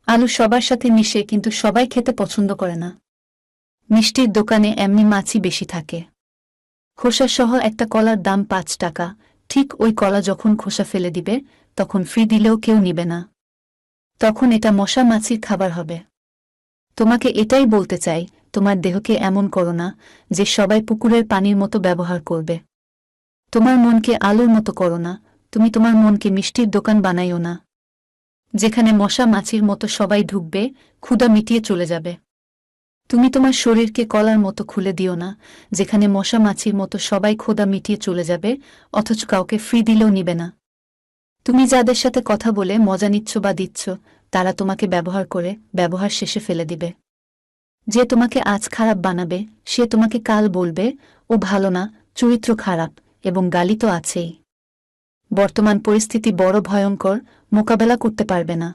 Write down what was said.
আলু সবার সাথে মিশে, কিন্তু সবাই খেতে পছন্দ করে না। মিষ্টির দোকানে এমনি মাছই বেশি থাকে। খোসাসহ একটা কলার দাম ৫ টাকা। ঠিক ওই কলা যখন খোসা ফেলে দিবে, তখন ফ্রি দিলেও কেউ নিবে না। তখন এটা মশা মাছির খাবার হবে। তোমাকে এটাই বলতে চাই, তোমার দেহকে এমন করো না যে সবাই পুকুরের পানির মতো ব্যবহার করবে। তোমার মনকে আলুর মতো করো না, তুমি তোমার মনকে মিষ্টির দোকান বানাইও না, যেখানে মশা মাছির মতো সবাই ঢুকবে, ক্ষুধা মিটিয়ে চলে যাবে। তুমি তোমার শরীরকে কলার মতো খুলে দিও না, যেখানে মশা মাছির মতো সবাই ক্ষুধা মিটিয়ে চলে যাবে, অথচ কাউকে ফ্রি দিলেও নিবে না। তুমি যাদের সাথে কথা বলে মজা নিচ্ছ বা দিচ্ছ, তারা তোমাকে ব্যবহার করে ব্যবহার শেষে ফেলে দিবে। যে তোমাকে আজ খারাপ বানাবে, সে তোমাকে কাল বলবে ও ভালো না, চরিত্র খারাপ, এবং গালি তো আছেই। বর্তমান পরিস্থিতি বড় ভয়ঙ্কর, মোকাবেলা করতে পারবে না।